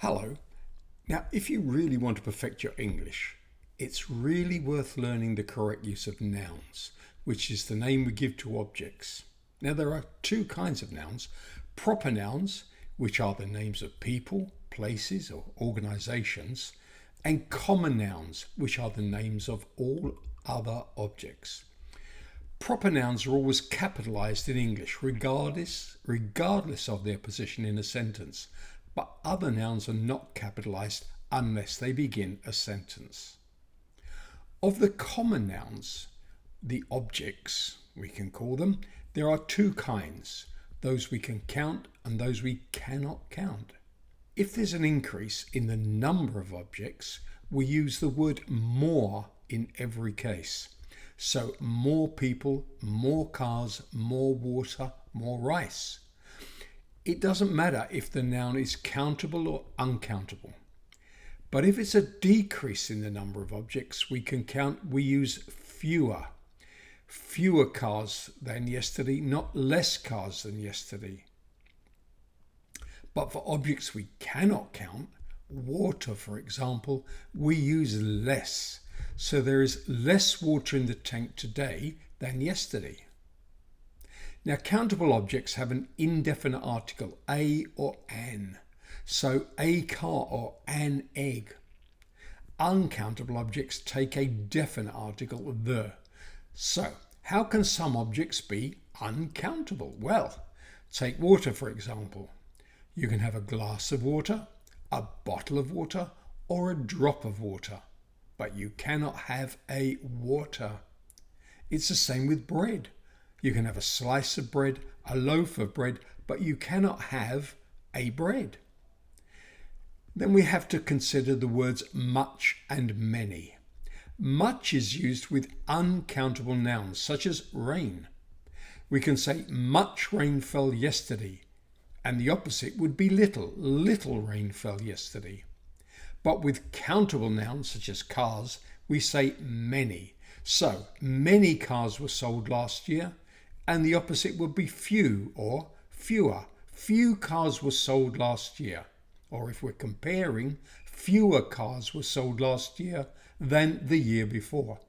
Hello. Now, if you really want to perfect your English, it's really worth learning the correct use of nouns, which is the name we give to objects. Now, there are two kinds of nouns: proper nouns, which are the names of people, places, or organizations, and common nouns, which are the names of all other objects. Proper nouns are always capitalized in English, regardless of their position in a sentence, but other nouns are not capitalized unless they begin a sentence. Of the common nouns, the objects, we can call them, there are two kinds: those we can count and those we cannot count. If there's an increase in the number of objects, we use the word more in every case. So more people, more cars, more water, more rice. It doesn't matter if the noun is countable or uncountable. But if it's a decrease in the number of objects we can count, we use fewer. Fewer cars than yesterday, not less cars than yesterday. But for objects we cannot count, water for example, we use less. So there is less water in the tank today than yesterday. Now, countable objects have an indefinite article, a or an. So a car or an egg. Uncountable objects take a definite article, the. So how can some objects be uncountable? Well, take water for example. You can have a glass of water, a bottle of water, or a drop of water, but you cannot have a water. It's the same with bread. You can have a slice of bread, a loaf of bread, but you cannot have a bread. Then we have to consider the words much and many. Much is used with uncountable nouns, such as rain. We can say much rain fell yesterday, and the opposite would be little. Little rain fell yesterday. But with countable nouns, such as cars, we say many. So, many cars were sold last year, and the opposite would be few or fewer. Few cars were sold last year. Or if we're comparing, fewer cars were sold last year than the year before.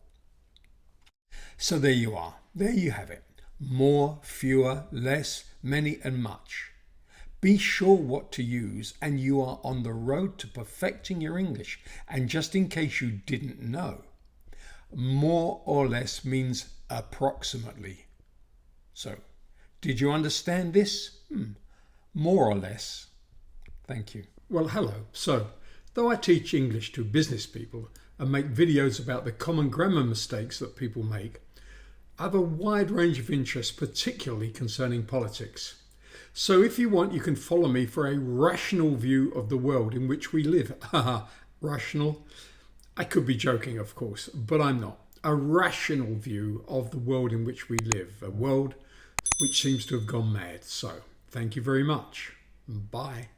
So there you are. There you have it. More, fewer, less, many, and much. Be sure what to use, and you are on the road to perfecting your English. And just in case you didn't know, more or less means approximately. So, did you understand this? More or less. Thank you. Well, hello. So, though I teach English to business people and make videos about the common grammar mistakes that people make, I have a wide range of interests, particularly concerning politics. So if you want, you can follow me for a rational view of the world in which we live. Haha, rational. I could be joking, of course, but I'm not. A rational view of the world in which we live. A world which seems to have gone mad. So, thank you very much. Bye.